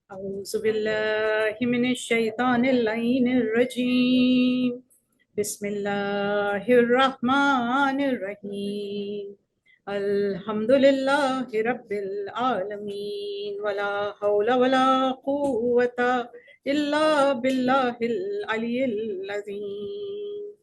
أعوذ بالله من الشيطان اللعين الرجيم بسم الله الرحمن الرحيم الحمد لله رب العالمين ولا حول ولا قوة إلا بالله العلي العظيم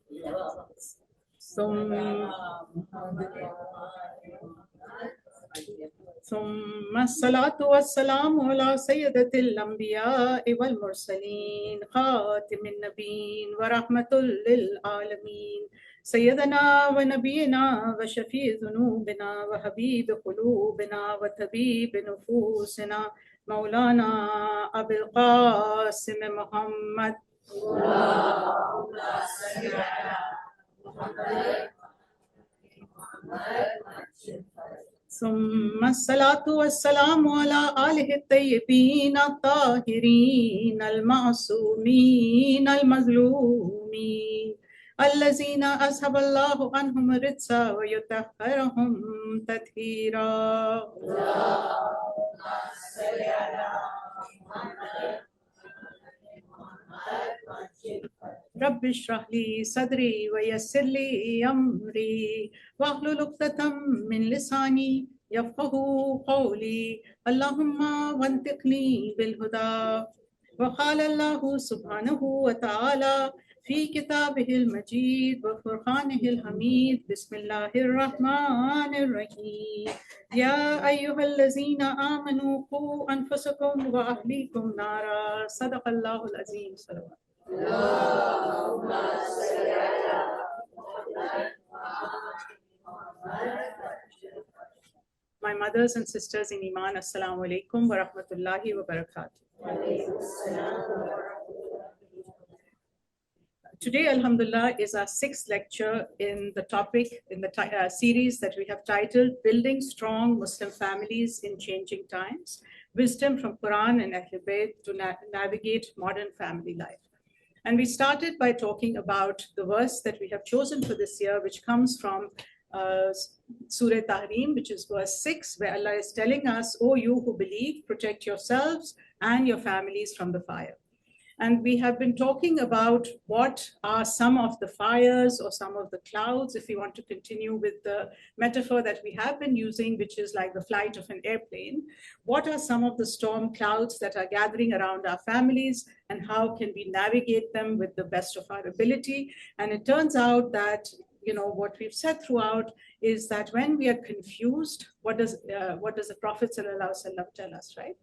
ثم الصلاة والسلام على سيدة الأنبياء والمرسلين خاتم النبيين ورحمة للعالمين سيدنا ونبينا وشفيع ذنوبنا وحبيب قلوبنا وطبيب نفوسنا مولانا أبي القاسم محمد اللهم صل على محمد ثم الصلاة والسلام على آله الطيبين الطاهرين المعصومين المظلومين الذين أذهب الله عنهم الرجس ويطهرهم تطهيرا اللهم صل على محمد رب اشرح لي صدري ويسر لي أمري واحلل عقدة من لساني يفقهوا قولي اللهم وانطقني بالهدى وقال الله سبحانه وتعالى في كتابه المجيد وفرقانه الحميد بسم الله الرحمن الرحيم يا أيها الذين آمنوا قوا أنفسكم وأهليكم نارا صدق الله العظيم صلوات اللهم صل على محمد. My mothers and sisters in Iman, Assalamu alaikum wa rahmatullahi wa barakatuh. Today, Alhamdulillah, is our sixth lecture in the topic, in the series that we have titled Building Strong Muslim Families in Changing Times, Wisdom from Quran and Ahl Bayt to Navigate Modern Family Life. And we started by talking about the verse that we have chosen for this year, which comes from Surah Tahrim, which is verse 6, where Allah is telling us, "O you who believe, protect yourselves and your families from the fire." And we have been talking about what are some of the fires or some of the clouds, if we want to continue with the metaphor that we have been using, which is like the flight of an airplane. What are some of the storm clouds that are gathering around our families, and how can we navigate them with the best of our ability? And it turns out that, what we've said throughout is that when we are confused, what does the Prophet ﷺ tell us, right?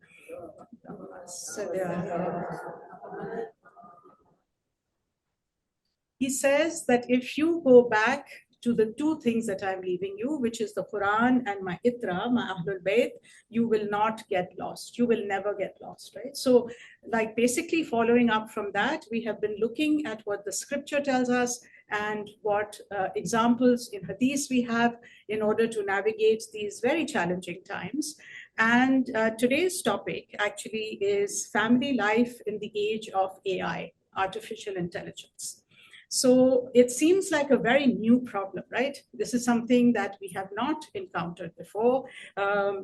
He says that if you go back to the two things that I'm leaving you, which is the Quran and my Itra, my Ahlul Bayt, you will not get lost. You will never get lost, right? So, like basically following up from that, we have been looking at what the scripture tells us and what examples in Hadith we have in order to navigate these very challenging times. And today's topic actually is family life in the age of AI, artificial intelligence. So it seems like a very new problem, right? This is something that we have not encountered before. I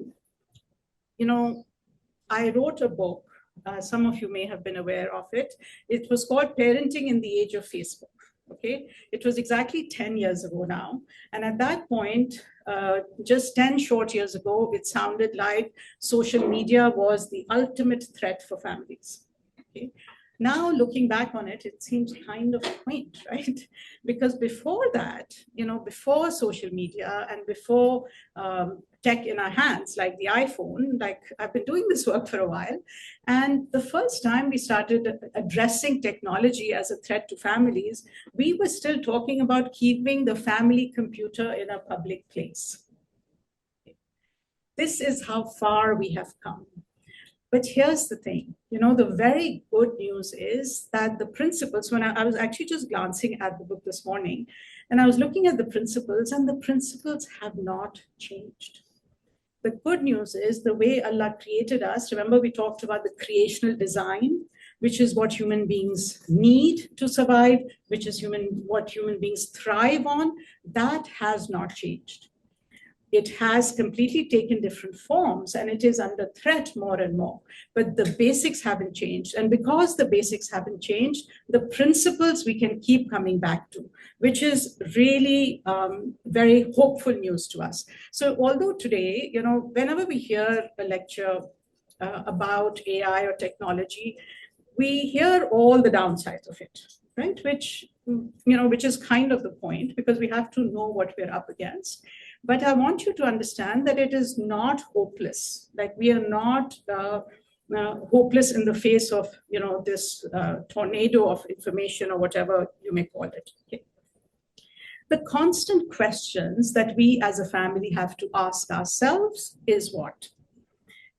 wrote a book. Some of you may have been aware of it. It was called Parenting in the Age of Facebook. Okay, it was exactly 10 years ago now. And at that point, just 10 short years ago, it sounded like social media was the ultimate threat for families. Okay. Now, looking back on it, it seems kind of quaint, right? Because before that, before social media and before tech in our hands, like the iPhone, like I've been doing this work for a while. And the first time we started addressing technology as a threat to families, we were still talking about keeping the family computer in a public place. This is how far we have come. But here's the thing, the very good news is that the principles, when I was actually just glancing at the book this morning, and I was looking at the principles, and the principles have not changed. The good news is the way Allah created us. Remember, we talked about the creational design, which is what human beings need to survive, which is what human beings thrive on. That has not changed. it has completely taken different forms and it is under threat more and more. But the basics haven't changed. And because the basics haven't changed, the principles we can keep coming back to, which is really very hopeful news to us. So although today, whenever we hear a lecture about AI or technology, we hear all the downsides of it, right? Which is kind of the point, because we have to know what we're up against. But I want you to understand that it is not hopeless. Like, we are not hopeless in the face of, this tornado of information or whatever you may call it. Okay. The constant questions that we as a family have to ask ourselves is what?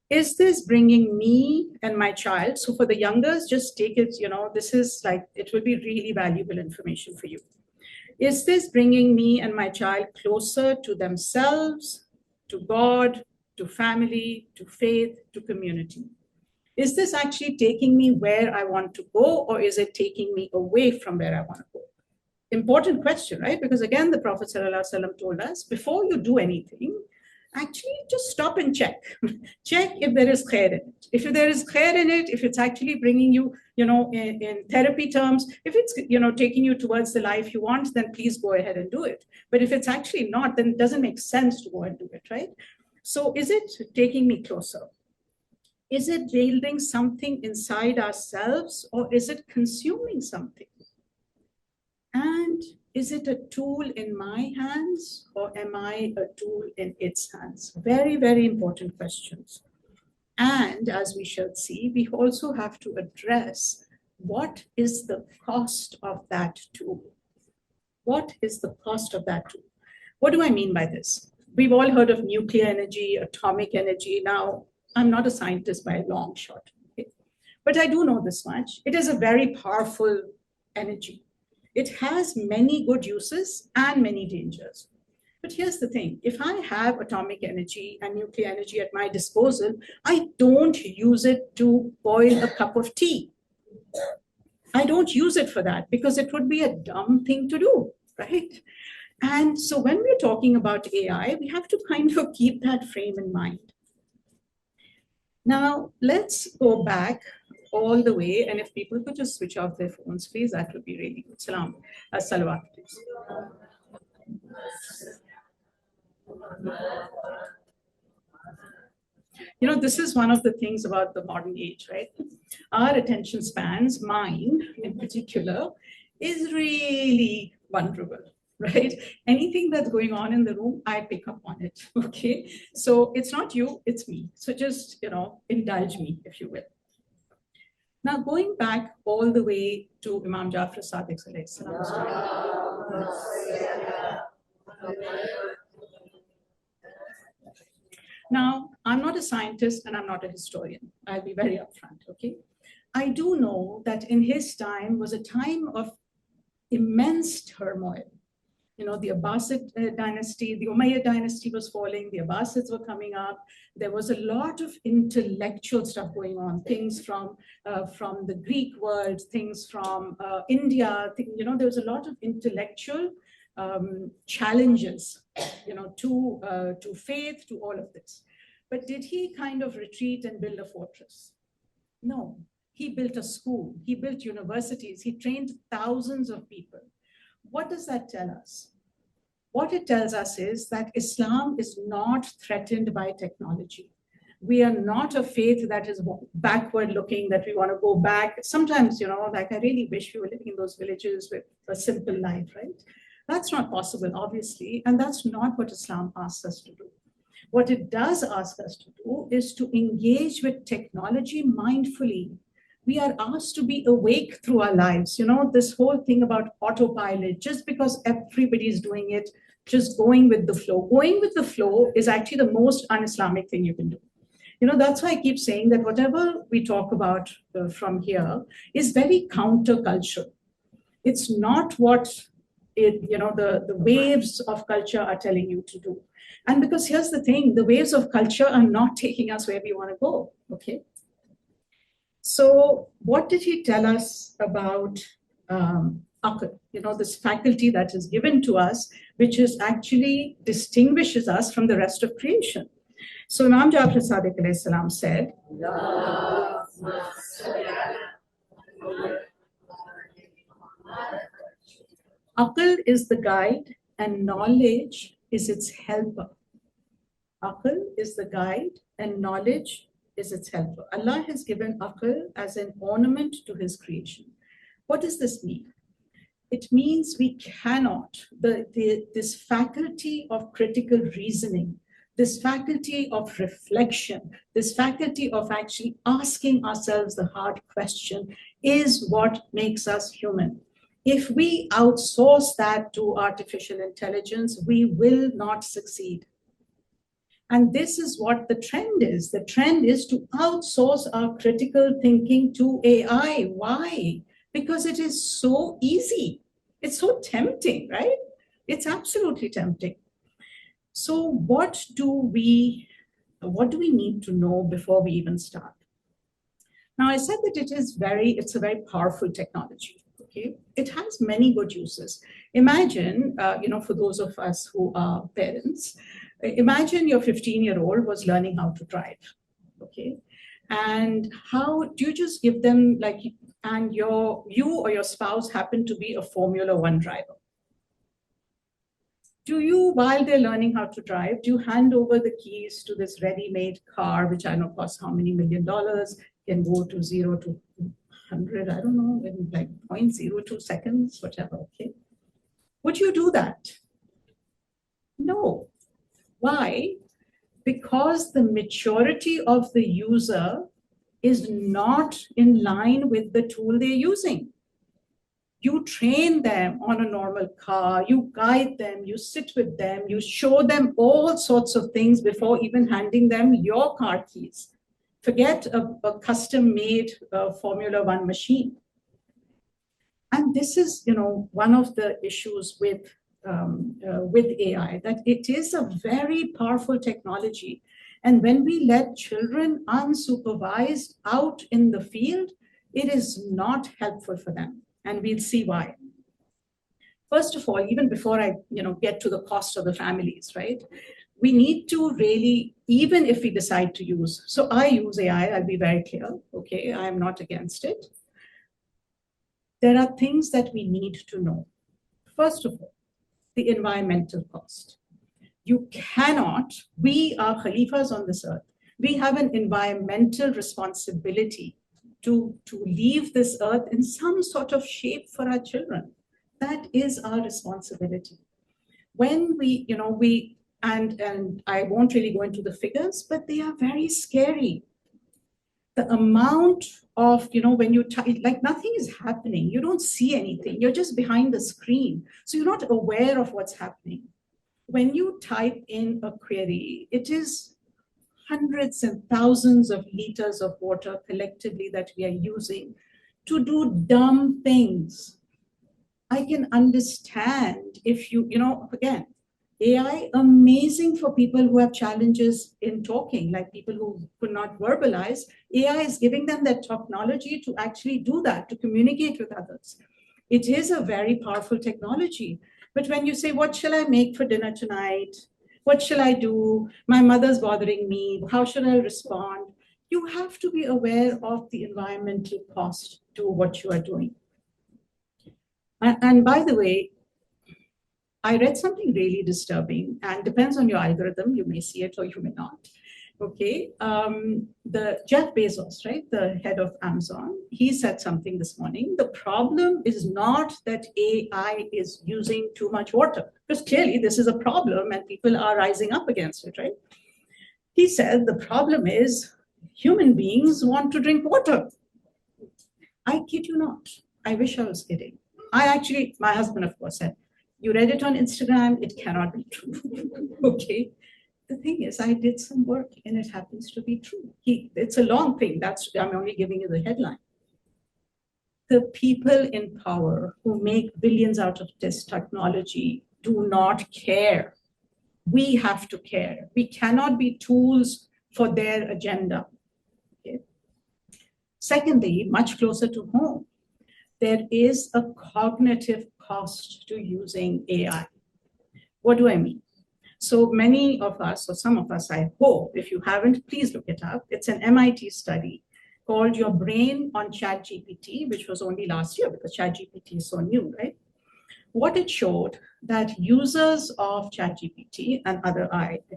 Is this bringing me and my child? So for the youngers, just take it, this is like, it will be really valuable information for you. Is this bringing me and my child closer to themselves, to God, to family, to faith, to community? Is this actually taking me where I want to go, or is it taking me away from where I want to go? Important question, right? Because again, the Prophet ﷺ told us, before you do anything, actually just stop and check. Check if there is khair in it. If there is khair in it, if it's actually bringing you, in therapy terms, if it's, taking you towards the life you want, then please go ahead and do it. But if it's actually not, then it doesn't make sense to go and do it, right? So is it taking me closer? Is it building something inside ourselves, or is it consuming something? And is it a tool in my hands, or am I a tool in its hands? Very, very important questions. And as we shall see, we also have to address, what is the cost of that tool? What is the cost of that tool? What do I mean by this? We've all heard of nuclear energy, atomic energy. Now, I'm not a scientist by a long shot, okay? But I do know this much. It is a very powerful energy. It has many good uses and many dangers. But here's the thing. If I have atomic energy and nuclear energy at my disposal, I don't use it to boil a cup of tea. I don't use it for that, because it would be a dumb thing to do, right? And so when we're talking about AI, we have to kind of keep that frame in mind. Now, let's go back all the way, and if people could just switch off their phones, please, that would be really good. Salam. Salawat, please. This is one of the things about the modern age, right? Our attention spans, mine in particular, is really vulnerable, right? Anything that's going on in the room, I pick up on it, okay? So it's not you, it's me. So just, indulge me, if you will. Now, going back all the way to Imam Jafar Sadiq alayhi salam. Now, I'm not a scientist and I'm not a historian. I'll be very upfront, okay? I do know that in his time was a time of immense turmoil. The Abbasid dynasty, the Umayyad dynasty was falling, the Abbasids were coming up. There was a lot of intellectual stuff going on, things from the Greek world, things from India. There was a lot of intellectual challenges, to faith, to all of this. But did he kind of retreat and build a fortress? No, he built a school, he built universities, he trained thousands of people. What does that tell us? What it tells us is that Islam is not threatened by technology. We are not a faith that is backward looking, that we want to go back. Sometimes, like, I really wish we were living in those villages with a simple life, right? That's not possible, obviously, and that's not what Islam asks us to do. What it does ask us to do is to engage with technology mindfully. We are asked to be awake through our lives. This whole thing about autopilot, just because everybody is doing it, just going with the flow. Going with the flow is actually the most un-Islamic thing you can do. That's why I keep saying that whatever we talk about from here is very countercultural. It's not what the waves of culture are telling you to do. And because here's the thing, the waves of culture are not taking us where we want to go, okay? So what did he tell us about aql, this faculty that is given to us, which is actually distinguishes us from the rest of creation. So Imam Jafar Sadiq alayhi salam said, aql is the guide and knowledge is its helper. Aql is the guide and knowledge is its helper. Allah has given aql as an ornament to his creation. What does this mean? It means we cannot, this faculty of critical reasoning, this faculty of reflection, this faculty of actually asking ourselves the hard question is what makes us human. If we outsource that to artificial intelligence, we will not succeed. And this is what the trend is. The trend is to outsource our critical thinking to AI. Why? Because it is so easy. It's so tempting, right? It's absolutely tempting. So what do we need to know before we even start? Now, I said that it's a very powerful technology. Okay, it has many good uses. Imagine, for those of us who are parents, imagine your 15-year-old was learning how to drive. Okay, and how do you just give them and you or your spouse happen to be a Formula One driver? Do you, while they're learning how to drive, do you hand over the keys to this ready-made car, which I know costs how many $1 million, can go to 0 to 100, I don't know, in 0.02 seconds, whatever, okay? Would you do that? No. Why? Because the maturity of the user is not in line with the tool they're using. You train them on a normal car, you guide them, you sit with them, you show them all sorts of things before even handing them your car keys. Forget a custom-made Formula One machine. And this is, one of the issues with AI, that it is a very powerful technology. And when we let children unsupervised out in the field, it is not helpful for them. And we'll see why. First of all, even before I get to the cost of the families, right? We need to really, even if we decide to use, so I use AI, I'll be very clear, okay? I'm not against it. There are things that we need to know. First of all, the environmental cost. You cannot, we are Khalifas on this earth. We have an environmental responsibility to leave this earth in some sort of shape for our children. That is our responsibility. When and I won't really go into the figures, but they are very scary. The amount of, when you type, nothing is happening. You don't see anything. You're just behind the screen. So you're not aware of what's happening. When you type in a query, it is hundreds and thousands of liters of water collectively that we are using to do dumb things. I can understand if again, AI, amazing for people who have challenges in talking, like people who could not verbalize. AI is giving them that technology to actually do that, to communicate with others. It is a very powerful technology. But when you say, what shall I make for dinner tonight? What shall I do? My mother's bothering me. How should I respond? You have to be aware of the environmental cost to what you are doing. And by the way, I read something really disturbing, and depends on your algorithm. You may see it or you may not. Okay, the Jeff Bezos, right, the head of Amazon, he said something this morning. The problem is not that AI is using too much water, because clearly this is a problem and people are rising up against it, right? He said the problem is human beings want to drink water. I kid you not. I wish I was kidding. My husband, of course, said, you read it on Instagram, it cannot be true. Okay. The thing is, I did some work and it happens to be true. It's a long thing. I'm only giving you the headline. The people in power who make billions out of this technology do not care. We have to care. We cannot be tools for their agenda. Okay. Secondly, much closer to home, there is a cognitive cost to using AI. What do I mean? So many of us, or some of us, I hope, if you haven't, please look it up. It's an MIT study called Your Brain on ChatGPT, which was only last year because ChatGPT is so new, right? What it showed that users of ChatGPT and other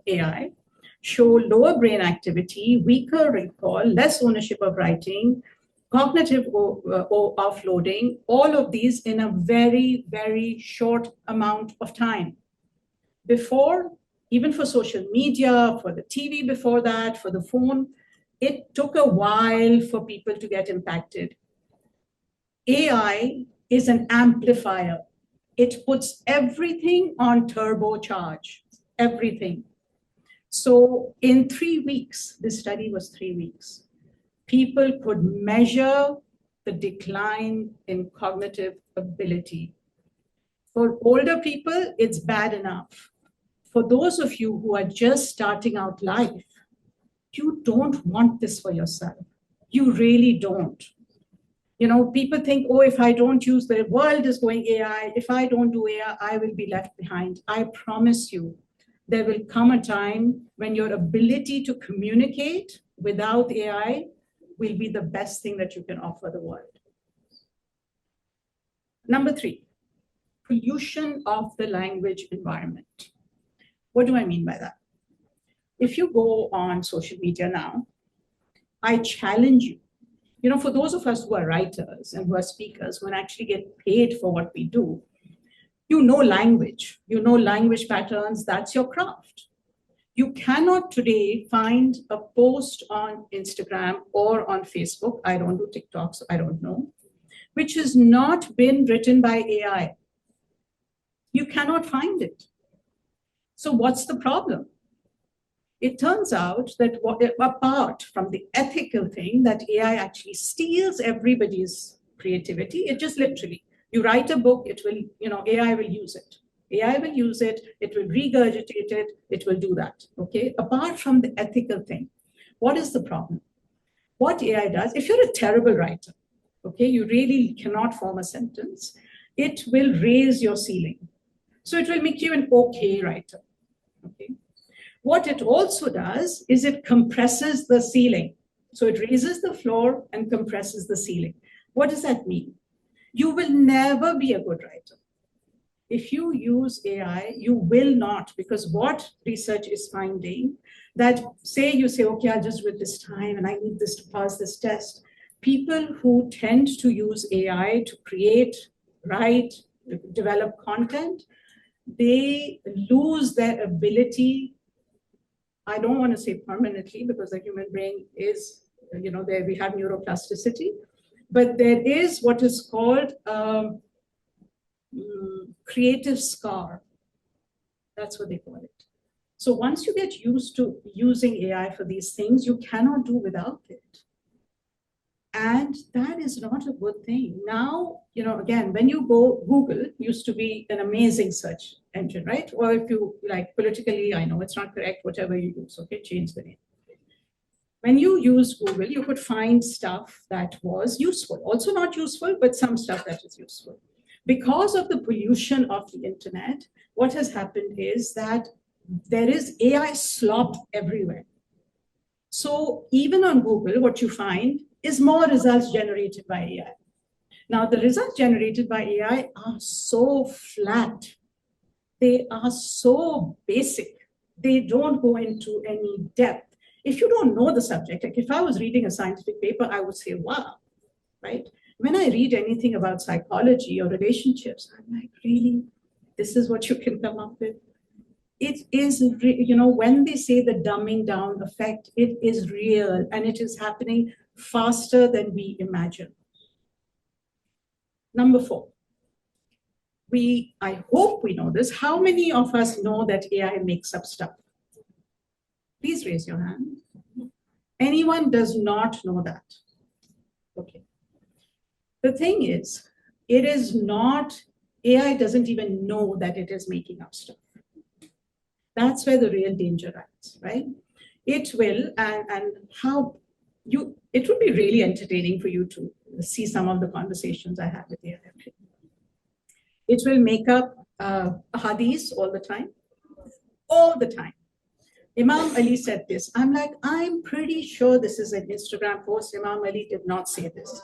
AI show lower brain activity, weaker recall, less ownership of writing, cognitive offloading, all of these in a very, very short amount of time. Before, even for social media, for the TV before that, for the phone, it took a while for people to get impacted. AI is an amplifier. It puts everything on turbocharge, everything. So in 3 weeks, this study was 3 weeks, people could measure the decline in cognitive ability. For older people, it's bad enough. For those of you who are just starting out life, you don't want this for yourself. You really don't. You know, people think, oh, if I don't use, the world is going AI. If I don't do AI, I will be left behind. I promise you, there will come a time when your ability to communicate without AI will be the best thing that you can offer the world. Number 3, pollution of the language environment. What do I mean by that? If you go on social media now, I challenge you. You know, for those of us who are writers and who are speakers, who actually get paid for what we do, you know language patterns, that's your craft. You cannot today find a post on Instagram or on Facebook, I don't do TikTok, so I don't know, which has not been written by AI. You cannot find it. So what's the problem? It turns out that apart from the ethical thing that AI actually steals everybody's creativity, it just literally, you write a book, it will, AI will use it. AI will use it, it will regurgitate it, it will do that, okay? Apart from the ethical thing, what is the problem? What AI does, if you're a terrible writer, okay, you really cannot form a sentence, it will raise your ceiling. So it will make you an okay writer, okay? What it also does is it compresses the ceiling. So it raises the floor and compresses the ceiling. What does that mean? You will never be a good writer. If you use AI, you will not, because what research is finding that you say, okay, I'll just do it this time and I need this to pass this test. People who tend to use AI to create, write, develop content, they lose their ability. I don't want to say permanently because the human brain is, there we have neuroplasticity, but there is what is called creative scar. That's what they call it. So once you get used to using AI for these things, you cannot do without it. And that is not a good thing. Now, again, when you go, Google used to be an amazing search engine, right? Or if you like politically, I know it's not correct, whatever you use, okay, change the name. When you use Google, you could find stuff that was useful. Also not useful, but some stuff that is useful. Because of the pollution of the internet, what has happened is that there is AI slop everywhere. So even on Google, what you find is more results generated by AI. Now, the results generated by AI are so flat. They are so basic. They don't go into any depth. If you don't know the subject, like if I was reading a scientific paper, I would say, wow, right? When I read anything about psychology or relationships, I'm like, really? This is what you can come up with? It is, when they say the dumbing down effect, it is real and it is happening faster than we imagine. Number 4, I hope we know this. How many of us know that AI makes up stuff? Please raise your hand. Anyone does not know that? Okay. The thing is, it is not, AI doesn't even know that it is making up stuff. That's where the real danger lies, right? It will, and how it would be really entertaining for you to see some of the conversations I have with AI. It will make up hadith all the time. All the time. Imam Ali said this. I'm like, I'm pretty sure this is an Instagram post. Imam Ali did not say this.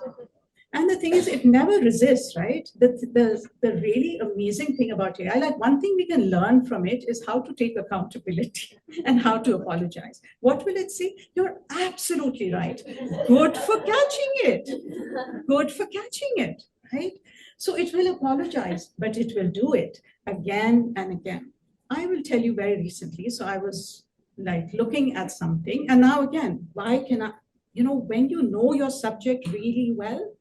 And the thing is, it never resists, right? The really amazing thing about AI, like one thing we can learn from it is how to take accountability and how to apologize. What will it say? You're absolutely right. Good for catching it. Good for catching it, right? So it will apologize, but it will do it again and again. I will tell you very recently. So I was like looking at something, and now again, why can I, when you know your subject really well,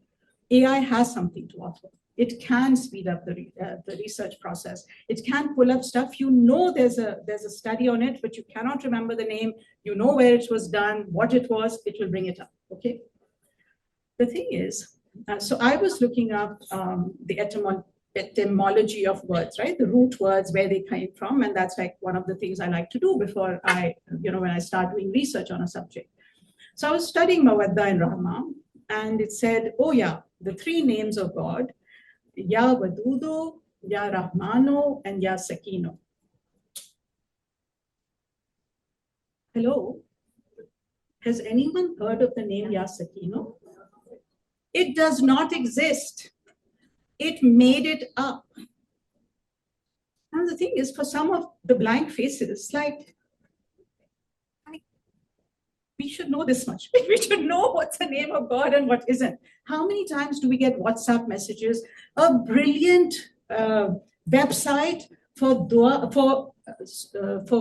AI has something to offer. It can speed up the research process. It can pull up stuff. There's a study on it, but you cannot remember the name. You know where it was done, what it was. It will bring it up. Okay. The thing is, so I was looking up the etymology of words, right? The root words, where they came from, and that's like one of the things I like to do before when I start doing research on a subject. So I was studying Mawadda and Rahma, and it said, oh yeah, the three names of God, Ya Wadudo, Ya Rahmano, and Ya Sakino. Hello? Has anyone heard of the name Ya Sakino? It does not exist. It made it up. And the thing is, for some of the blank faces, we should know this much. We should know what's the name of God and what isn't. How many times do we get WhatsApp messages? A brilliant website for dua, for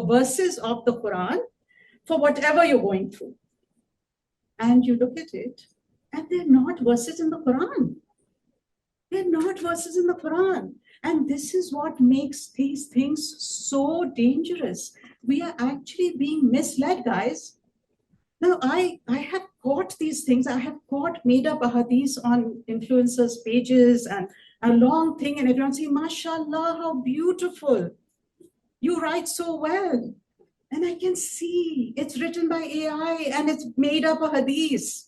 verses of the Quran, for whatever you're going through. And you look at it, and they're not verses in the Quran. They're not verses in the Quran. And this is what makes these things so dangerous. We are actually being misled, guys. Now, I have caught these things. I have caught made up ahadith on influencers' pages and a long thing, and everyone saying, MashaAllah, how beautiful. You write so well. And I can see it's written by AI and it's made up ahadith.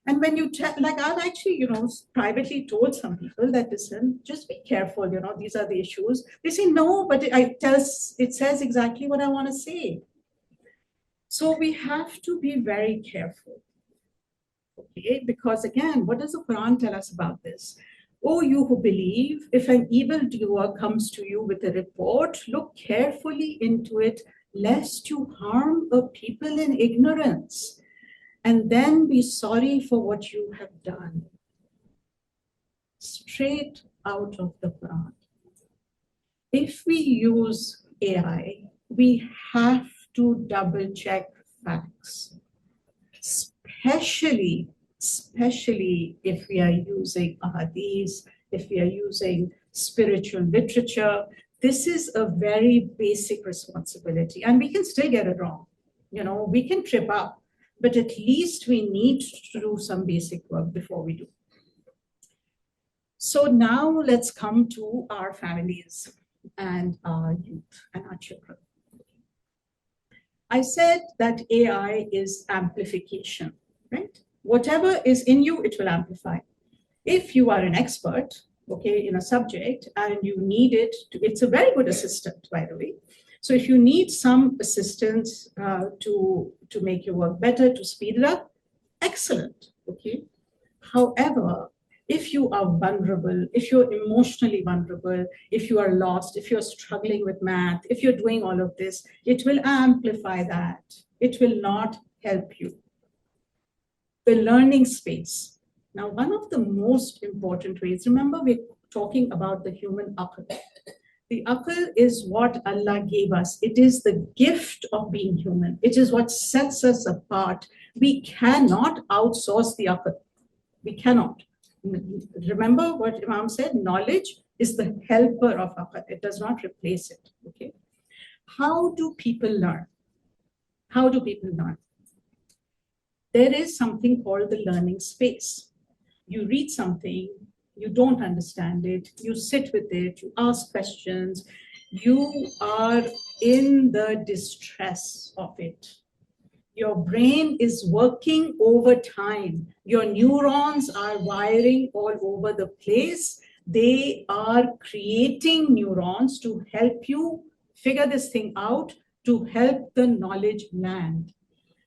And when you like, I've actually, privately told some people that, listen, just be careful, these are the issues. They say, no, but it says exactly what I want to say. So we have to be very careful, okay? Because again, what does the Quran tell us about this? Oh, you who believe, if an evildoer comes to you with a report, look carefully into it, lest you harm a people in ignorance, and then be sorry for what you have done. Straight out of the Quran. If we use AI, we have to double check facts, especially if we are using ahadith, if we are using spiritual literature. This is a very basic responsibility, and we can still get it wrong. We can trip up, but at least we need to do some basic work before we do. So now let's come to our families and our youth and our children. I said that AI is amplification, right? Whatever is in you, it will amplify. If you are an expert, okay, in a subject and you need it, it's a very good assistant, by the way. So if you need some assistance to make your work better, to speed it up, excellent, okay? However, if you are vulnerable, if you're emotionally vulnerable, if you are lost, if you're struggling with math, if you're doing all of this, it will amplify that. It will not help you. The learning space. Now, one of the most important ways, remember we're talking about the human aql. The aql is what Allah gave us. It is the gift of being human. It is what sets us apart. We cannot outsource the aql. We cannot. Remember what Imam said, knowledge is the helper of aql. It does not replace it, okay? How do people learn? How do people learn? There is something called the learning space. You read something, you don't understand it, you sit with it, you ask questions, you are in the distress of it. Your brain is working over time. Your neurons are wiring all over the place. They are creating neurons to help you figure this thing out, to help the knowledge land.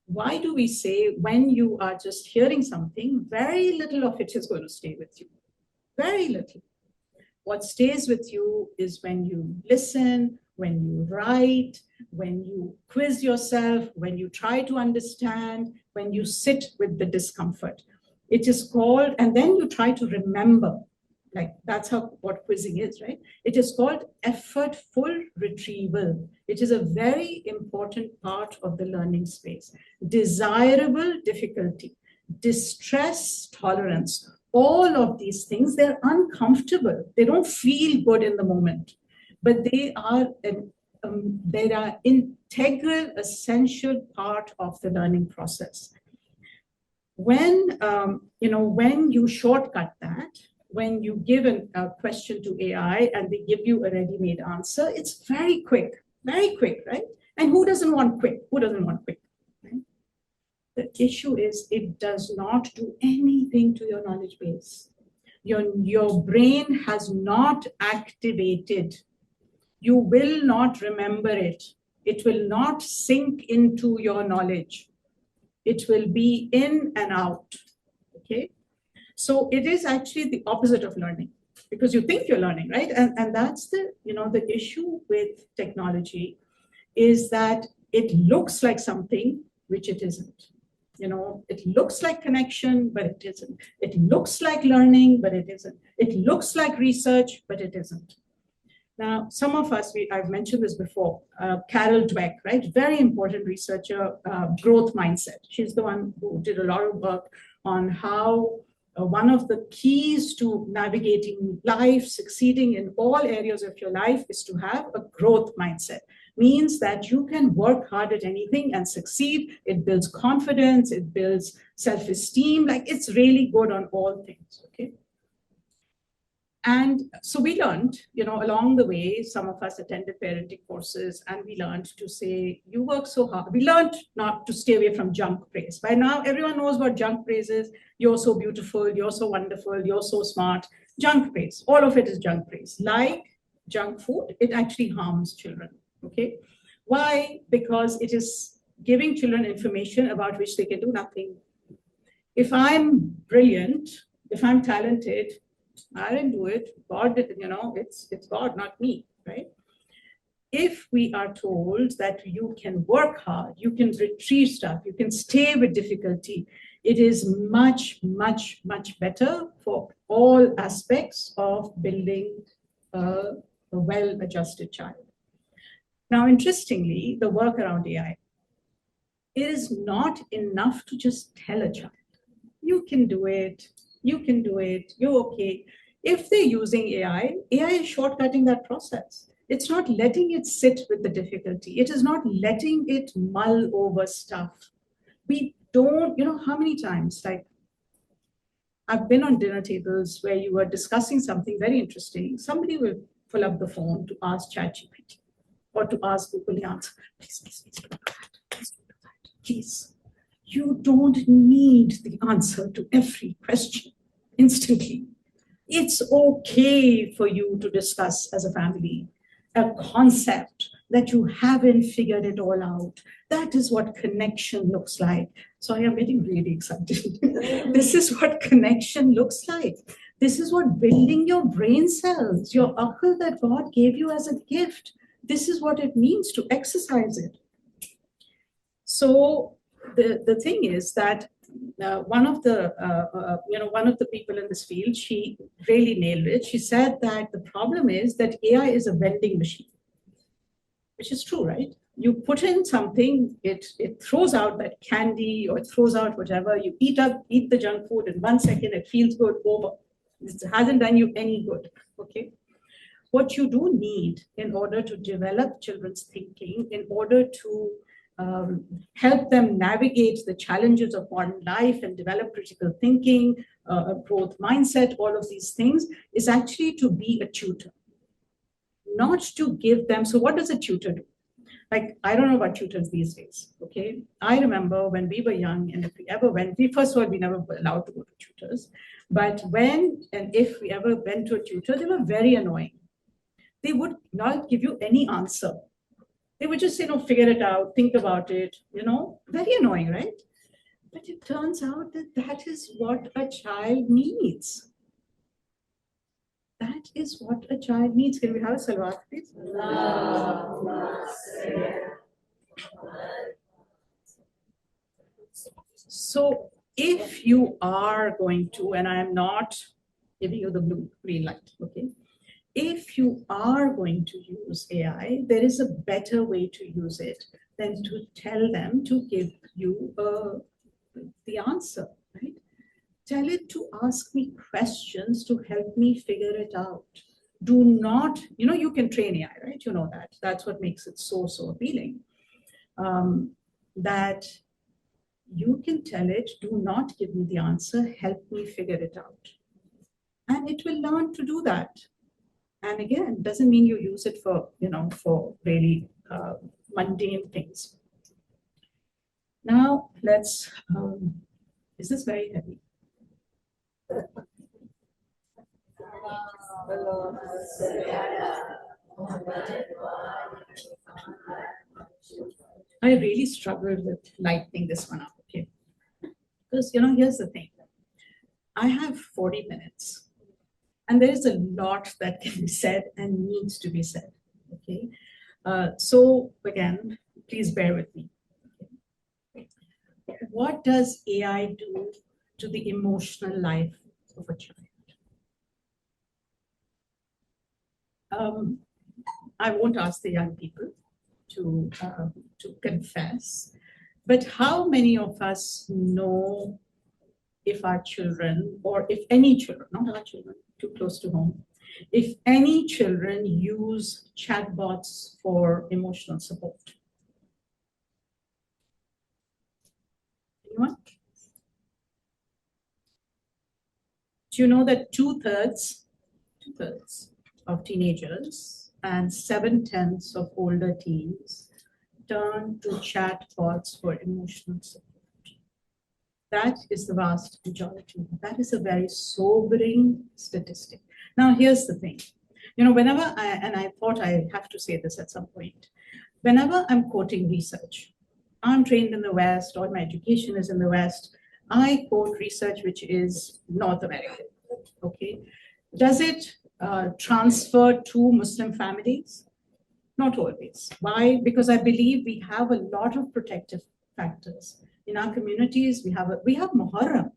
Why do we say when you are just hearing something, very little of it is going to stay with you? Very little. What stays with you is when you listen, when you write, when you quiz yourself, when you try to understand, when you sit with the discomfort. It is called, and then you try to remember, like that's how what quizzing is, right? It is called effortful retrieval. It is a very important part of the learning space. Desirable difficulty, distress tolerance, all of these things, they're uncomfortable. They don't feel good in the moment, but they are an integral, essential part of the learning process. When when you shortcut that, when you give a question to AI and they give you a ready-made answer, it's very quick, right? And who doesn't want quick? Who doesn't want quick? Right? The issue is it does not do anything to your knowledge base. Your brain has not activated. You will not remember it. It will not sink into your knowledge. It will be in and out, okay? So it is actually the opposite of learning because you think you're learning, right? And that's the issue with technology is that it looks like something which it isn't. It looks like connection, but it isn't. It looks like learning, but it isn't. It looks like research, but it isn't. Now, some of us, I've mentioned this before, Carol Dweck, right? Very important researcher, growth mindset. She's the one who did a lot of work on how one of the keys to navigating life, succeeding in all areas of your life is to have a growth mindset. Means that you can work hard at anything and succeed. It builds confidence, it builds self-esteem, like it's really good on all things, okay? And so we learned, along the way, some of us attended parenting courses and we learned to say, you work so hard. We learned not to stay away from junk praise. By now, everyone knows what junk praise is. You're so beautiful, you're so wonderful, you're so smart. Junk praise, all of it is junk praise. Like junk food, it actually harms children, okay? Why? Because it is giving children information about which they can do nothing. If I'm brilliant, if I'm talented, I didn't do it. God did, it's God, not me, right? If we are told that you can work hard, you can retrieve stuff, you can stay with difficulty, it is much, much, much better for all aspects of building a well-adjusted child. Now, interestingly, the work around AI, it is not enough to just tell a child, you can do it, you're okay. If they're using AI is shortcutting that process. It's not letting it sit with the difficulty. It is not letting it mull over stuff. We don't, how many times, like, I've been on dinner tables where you were discussing something very interesting. Somebody will pull up the phone to ask ChatGPT or to ask Google the answer. Please don't do that. Please don't do that. Please. You don't need the answer to every question instantly. It's okay for you to discuss as a family a concept that you haven't figured it all out. That is what connection looks like. Sorry, I'm getting really excited. This is what connection looks like. This is what building your brain cells, your akal that God gave you as a gift. This is what it means to exercise it. So the thing is that one of the people in this field, she really nailed it. She said that the problem is that AI is a vending machine, which is true, right? You put in something, it throws out that candy or it throws out whatever. You eat the junk food in 1 second, it feels good, over. It hasn't done you any good, okay? What you do need in order to develop children's thinking, in order to help them navigate the challenges of modern life and develop critical thinking, a growth mindset, all of these things, is actually to be a tutor. Not to give them, so what does a tutor do? Like, I don't know about tutors these days, okay? I remember when we were young, and if we ever went, first of all, we never were allowed to go to tutors. But when and if we ever went to a tutor, they were very annoying. They would not give you any answer. They would just say, no, figure it out, think about it, very annoying, right? But it turns out that that is what a child needs. That is what a child needs. Can we have a salawat, please? So if you are going to, and I am not giving you the green light, okay? If you are going to use AI, there is a better way to use it than to tell them to give you the answer, right? Tell it to ask me questions to help me figure it out. Do not, you can train AI, right? You know that. That's what makes it so appealing. That you can tell it, do not give me the answer, help me figure it out. And it will learn to do that. And again, doesn't mean you use it for, for really mundane things. Now, let's, is this very heavy? I really struggled with lightening this one up, okay? Because, here's the thing. I have 40 minutes, and there is a lot that can be said and needs to be said, okay? So, again, please bear with me. Okay. What does AI do to the emotional life of a child? I won't ask the young people to confess, but how many of us know if our children, or if any children, not our children, too close to home, if any children use chatbots for emotional support? Anyone? Do you know that two-thirds of teenagers and 7/10 of older teens turn to chatbots for emotional support? That is the vast majority. That is a very sobering statistic. Now, here's the thing. Whenever I thought I have to say this at some point, whenever I'm quoting research, I'm trained in the West, all my education is in the West, I quote research which is North American, okay? Does it transfer to Muslim families? Not always. Why? Because I believe we have a lot of protective factors. In our communities, we have Muharram.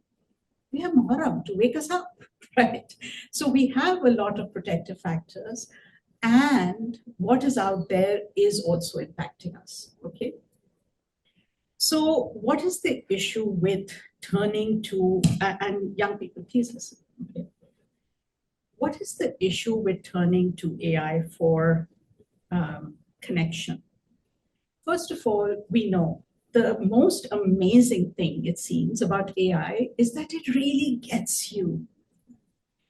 We have Muharram to wake us up, right? So we have a lot of protective factors, and what is out there is also impacting us, okay? So what is the issue with turning to, and young people, please listen, okay? What is the issue with turning to AI for connection? First of all, we know the most amazing thing, it seems, about AI is that it really gets you.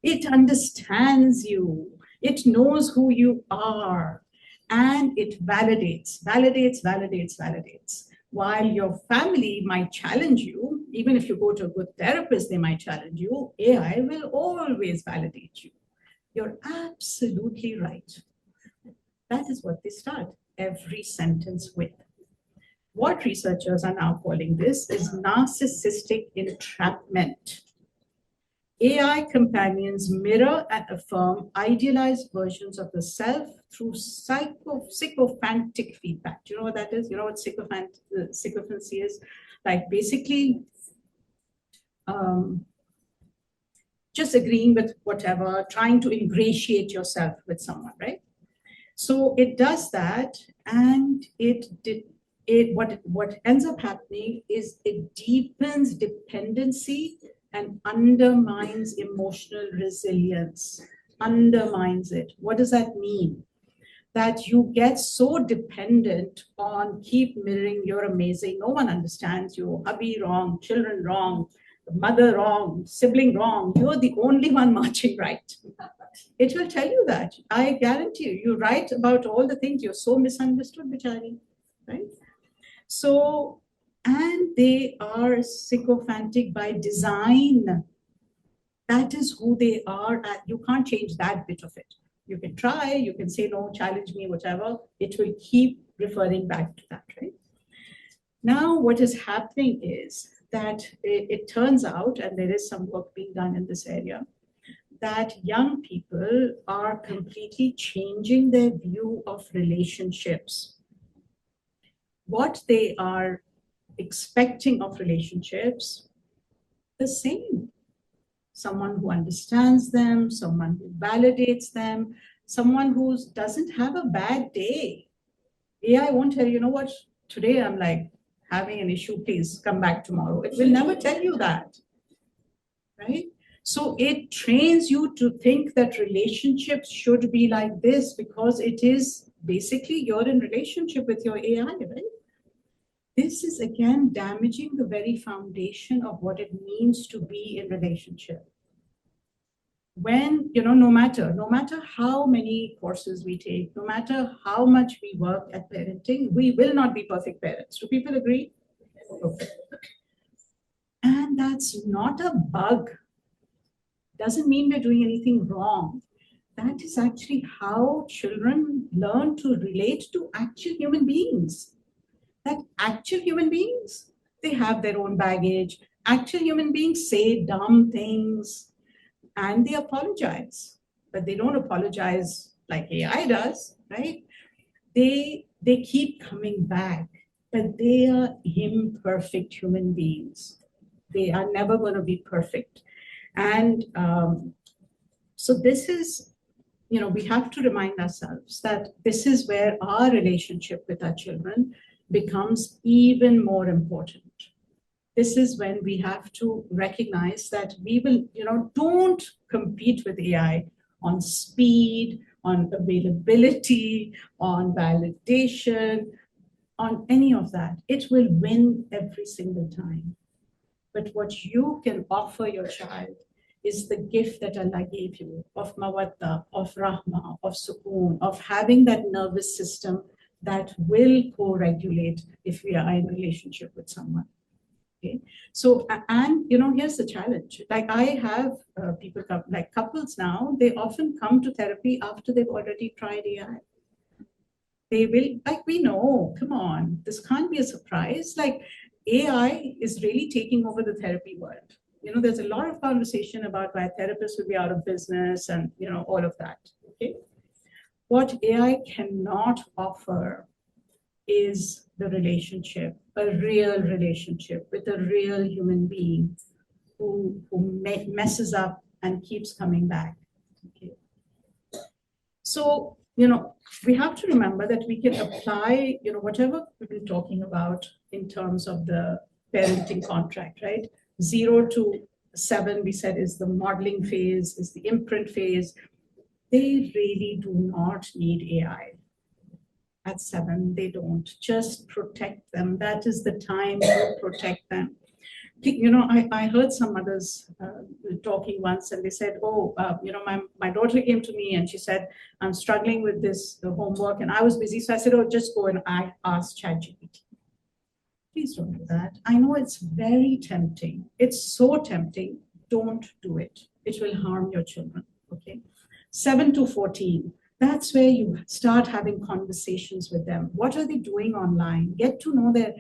It understands you. It knows who you are. And it validates. While your family might challenge you, even if you go to a good therapist, they might challenge you, AI will always validate you. You're absolutely right. That is what they start every sentence with. What researchers are now calling this is narcissistic entrapment. AI companions mirror and affirm idealized versions of the self through sycophantic feedback. Do you know what that is? You know what sycophancy is? Like basically just agreeing with whatever, trying to ingratiate yourself with someone, right? So it does that, and what ends up happening is it deepens dependency and undermines emotional resilience, undermines it. What does that mean? That you get so dependent on keep mirroring, you're amazing, no one understands you, hubby wrong, children wrong, mother wrong, sibling wrong, you're the only one marching right. It will tell you that. I guarantee you, you write about all the things, you're so misunderstood, Bichari. right? So, and they are sycophantic by design. That is who they are, and you can't change that bit of it. You can try, you can say no, challenge me, whatever. It will keep referring back to that, right? Now, what is happening is that it turns out, and there is some work being done in this area, that young people are completely changing their view of relationships. What they are expecting of relationships, the same. Someone who understands them, someone who validates them, someone who doesn't have a bad day. AI won't tell you, you know what, today I'm like having an issue, please come back tomorrow. It will never tell you that, right? So it trains you to think that relationships should be like this because it is basically you're in relationship with your AI, right? This is again damaging the very foundation of what it means to be in relationship. When, no matter how many courses we take, no matter how much we work at parenting, we will not be perfect parents. Do people agree? Okay. And that's not a bug. Doesn't mean we're doing anything wrong. That is actually how children learn to relate to actual human beings. That actual human beings, they have their own baggage. Actual human beings say dumb things and they apologize, but they don't apologize like AI does, right? They keep coming back, but they are imperfect human beings. They are never going to be perfect. And so this is, we have to remind ourselves that this is where our relationship with our children becomes even more important. This is when we have to recognize that we will, don't compete with AI on speed, on availability, on validation, on any of that. It will win every single time. But what you can offer your child is the gift that Allah gave you of mawadda, of rahma, of sukoon, of having that nervous system that will co-regulate if we are in relationship with someone. Okay. So, and here's the challenge. Like I have people come, like couples now, they often come to therapy after they've already tried AI. They will, like, we know, come on, this can't be a surprise. Like AI is really taking over the therapy world. There's a lot of conversation about why therapists will be out of business and, all of that. Okay. What AI cannot offer is the relationship, a real relationship with a real human being who messes up and keeps coming back. Okay. So, we have to remember that we can apply, whatever we've been talking about in terms of the parenting contract, right? 0 to 7, we said, is the modeling phase, is the imprint phase. They really do not need AI. At 7, they don't. Just protect them. That is the time to protect them. I heard some mothers talking once, and they said, oh, my daughter came to me and she said, I'm struggling with this homework, and I was busy. So I said, oh, just go and I ask ChatGPT. Please don't do that. I know it's very tempting. It's so tempting. Don't do it. It will harm your children. Okay. 7 to 14. That's where you start having conversations with them. What are they doing online? Get to know their,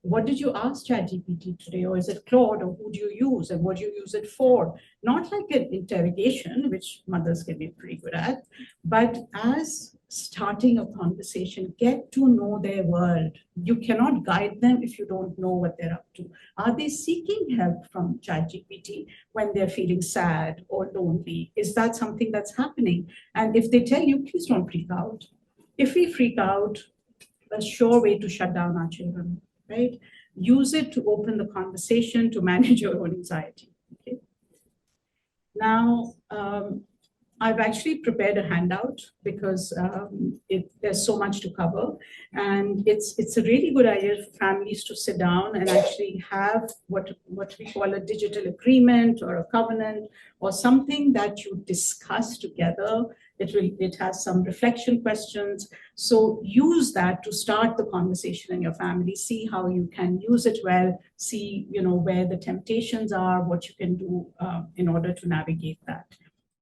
what did you ask ChatGPT today? Or is it Claude? Or who do you use? And what do you use it for? Not like an interrogation, which mothers can be pretty good at, but as starting a conversation, get to know their world. You cannot guide them if you don't know what they're up to. Are they seeking help from ChatGPT when they're feeling sad or lonely? Is that something that's happening? And if they tell you, please don't freak out. If we freak out, a sure way to shut down our children, right? Use it to open the conversation, to manage your own anxiety. Okay. Now, I've actually prepared a handout because there's so much to cover, and it's a really good idea for families to sit down and actually have what we call a digital agreement or a covenant or something that you discuss together It has some reflection questions. So use that to start the conversation in your family. See how you can use it well. See, where the temptations are, what you can do in order to navigate that.